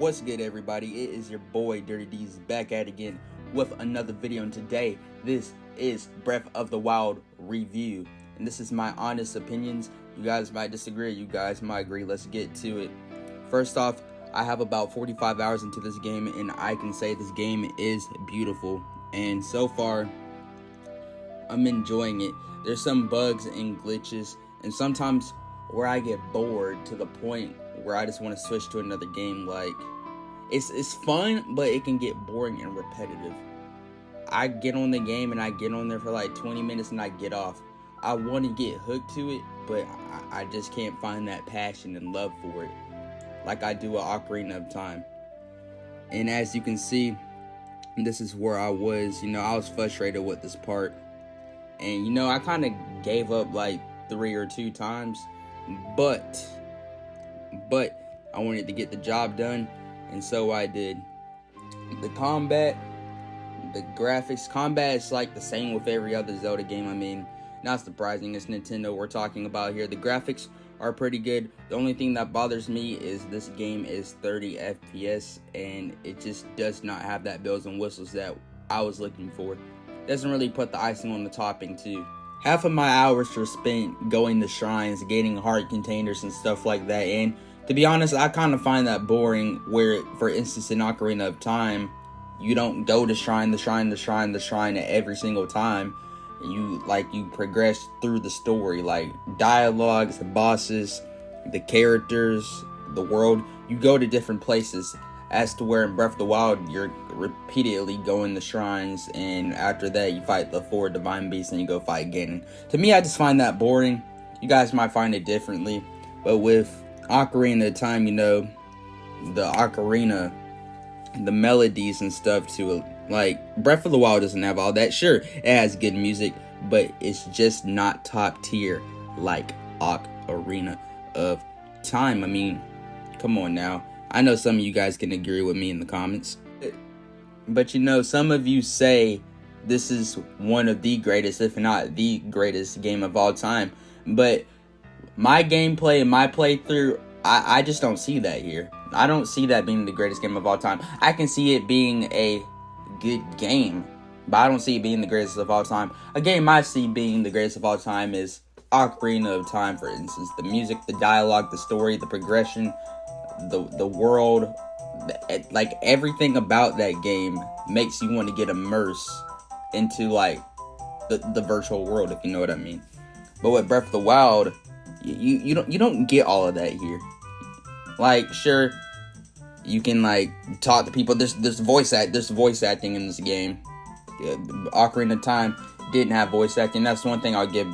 What's good, everybody? It is your boy Dirty D's back at it again with another video, and today this is Breath of the Wild review, and this is my honest opinions. You guys might disagree, you guys might agree. Let's get to it. First off, I have about 45 hours into this game, and I can say this game is beautiful, and so far I'm enjoying it. There's some bugs and glitches, and sometimes where I get bored to the point where I just want to switch to another game. Like, it's fun, but it can get boring and repetitive. I get on the game and I get on there for like 20 minutes and I get off. I want to get hooked to it, but I just can't find that passion and love for it like I do with Ocarina of Time. And as you can see, this is where I was. I was frustrated with this part, and I kind of gave up like 3 or 2 times, but I wanted to get the job done, and so I did. The combat, the graphics, combat is like the same with every other Zelda game. I mean, not surprising, it's Nintendo we're talking about here. The graphics are pretty good. The only thing that bothers me is this game is 30 FPS, and it just does not have that bells and whistles that I was looking for. Doesn't really put the icing on the topping too. Half of my hours were spent going to shrines, getting heart containers and stuff like that, and to be honest, I kind of find that boring. Where, for instance, in Ocarina of Time, you don't go to shrine every single time. You progress through the story, like dialogues, the bosses, the characters, the world. You go to different places. As to where in Breath of the Wild, you're repeatedly going to shrines, and after that, you fight the 4 divine beasts, and you go fight Ganon. To me, I just find that boring. You guys might find it differently, but with Ocarina of Time, the ocarina, the melodies and stuff to it, like Breath of the Wild doesn't have all that. Sure, it has good music, but it's just not top tier like Ocarina of Time. I mean, come on now. I know some of you guys can agree with me in the comments, but some of you say this is one of the greatest, if not the greatest game of all time. But my gameplay and my playthrough, I just don't see that here. I don't see that being the greatest game of all time. I can see it being a good game, but I don't see it being the greatest of all time. A game I see being the greatest of all time is Ocarina of Time, for instance. The music, the dialogue, the story, the progression, the world, like everything about that game makes you want to get immersed into like the virtual world, if you know what I mean. But with Breath of the Wild, you don't get all of that here. Like, sure, you can like talk to people. There's voice acting in this game. Ocarina of Time didn't have voice acting. That's one thing I'll give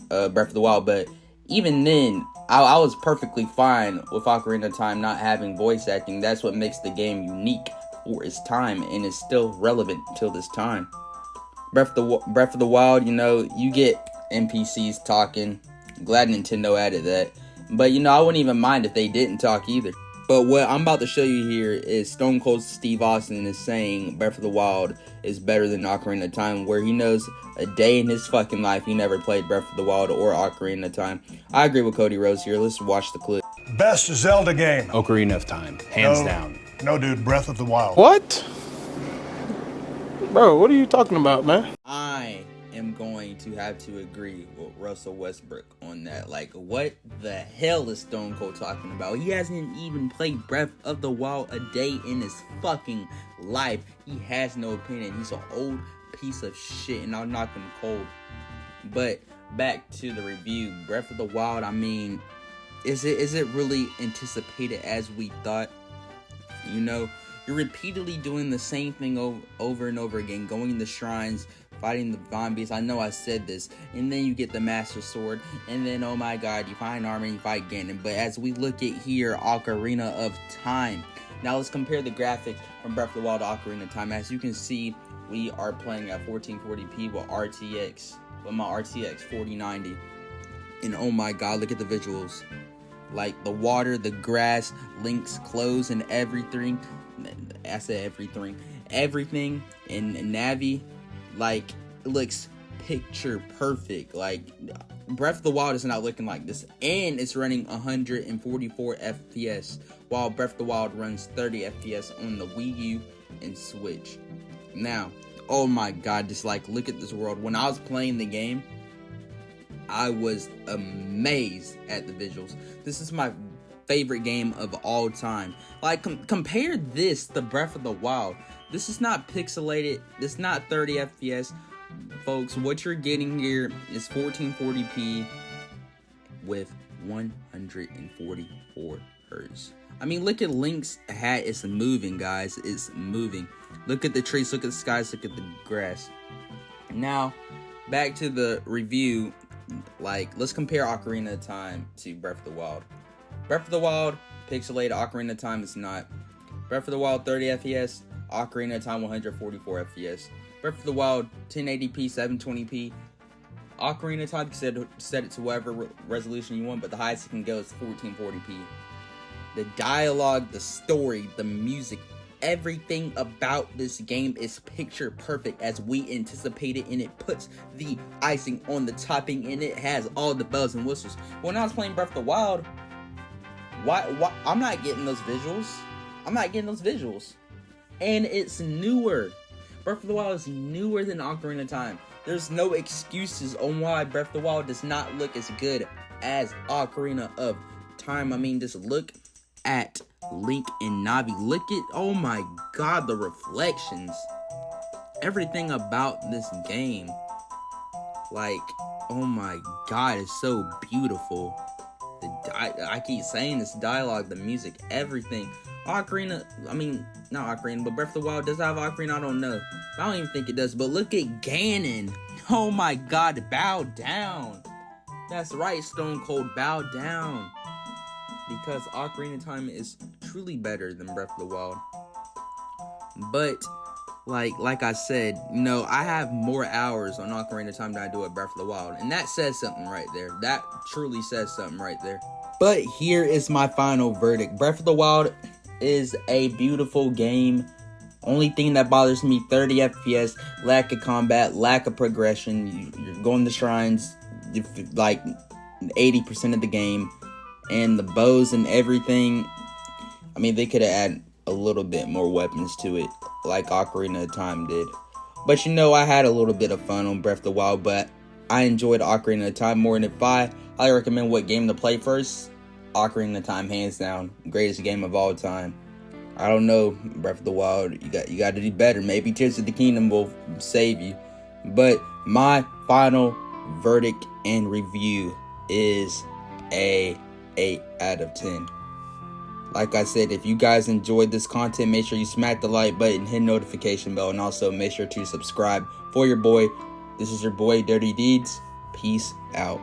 Breath of the Wild. But even then, I was perfectly fine with Ocarina of Time not having voice acting. That's what makes the game unique for its time, and is still relevant till this time. Breath of the Wild, you get NPCs talking. Glad Nintendo added that. But I wouldn't even mind if they didn't talk either. But what I'm about to show you here is Stone Cold Steve Austin is saying Breath of the Wild is better than Ocarina of Time, where he knows a day in his fucking life he never played Breath of the Wild or Ocarina of Time. I agree with Cody Rose here. Let's watch the clip. Best Zelda game. Ocarina of Time, hands down. No, dude, Breath of the Wild. What? Bro, what are you talking about, man? I am going to have to agree with Russell Westbrook on that. Like, what the hell is Stone Cold talking about? He hasn't even played Breath of the Wild a day in his fucking life. He has no opinion. He's an old piece of shit, and I'll knock him cold. But back to the review. Breath of the Wild, I mean, is it really anticipated as we thought? You're repeatedly doing the same thing over and over again, going to the shrines, fighting the divine beasts. I know I said this. And then you get the Master Sword, and then, oh my god, you find armor and you fight Ganon. But as we look at here, Ocarina of Time. Now let's compare the graphics from Breath of the Wild to Ocarina of Time. As you can see, we are playing at 1440p with my RTX 4090. And oh my god, look at the visuals. Like the water, the grass, Link's clothes, and everything. I said everything. Everything in Navi, like, it looks picture perfect. Like, Breath of the Wild is not looking like this, and it's running 144 FPS, while Breath of the Wild runs 30 FPS on the Wii U and Switch. Now, oh my god, just like, look at this world. When I was playing the game, I was amazed at the visuals. This is my favorite game of all time. Like, compare this to Breath of the Wild. This is not pixelated. This is not 30 FPS. Folks, what you're getting here is 1440p with 144 hertz. I mean, look at Link's hat. It's moving, guys. It's moving. Look at the trees. Look at the skies. Look at the grass. Now, back to the review. Like, let's compare Ocarina of Time to Breath of the Wild. Breath of the Wild, pixelated. Ocarina of Time is not. Breath of the Wild, 30 FPS. Ocarina of Time, 144 FPS. Breath of the Wild, 1080p, 720p. Ocarina of Time, you set it to whatever resolution you want, but the highest it can go is 1440p. The dialogue, the story, the music, everything about this game is picture perfect as we anticipated, and it puts the icing on the topping, and it has all the bells and whistles. When I was playing Breath of the Wild, why I'm not getting those visuals. And it's newer. Breath of the Wild is newer than Ocarina of Time. There's no excuses on why Breath of the Wild does not look as good as Ocarina of Time. I mean, just look at Link and Navi. Look at, oh my god, the reflections. Everything about this game. Like, oh my god, it's so beautiful. I keep saying this, dialogue, the music, everything. Ocarina, I mean, not Ocarina, but Breath of the Wild, does it have Ocarina? I don't know. I don't even think it does, but look at Ganon. Oh my god, bow down. That's right, Stone Cold, bow down. Because Ocarina of Time is truly better than Breath of the Wild. But, like I said, you know, I have more hours on Ocarina of Time than I do at Breath of the Wild. And that says something right there. That truly says something right there. But here is my final verdict. Breath of the Wild is a beautiful game. Only thing that bothers me, 30 FPS, lack of combat, lack of progression. You're going to shrines like 80% of the game. And the bows and everything, I mean, they could have added a little bit more weapons to it, like Ocarina of Time did. But you know, I had a little bit of fun on Breath of the Wild, but I enjoyed Ocarina of Time more. And if I recommend what game to play first, Ocarina of Time, hands down, greatest game of all time. I don't know, Breath of the Wild, you got to do better. Maybe Tears of the Kingdom will save you. But my final verdict and review is a 8 out of 10. Like I said, if you guys enjoyed this content, make sure you smack the like button, hit notification bell, and also make sure to subscribe for your boy. This is your boy, Dirty Deeds. Peace out.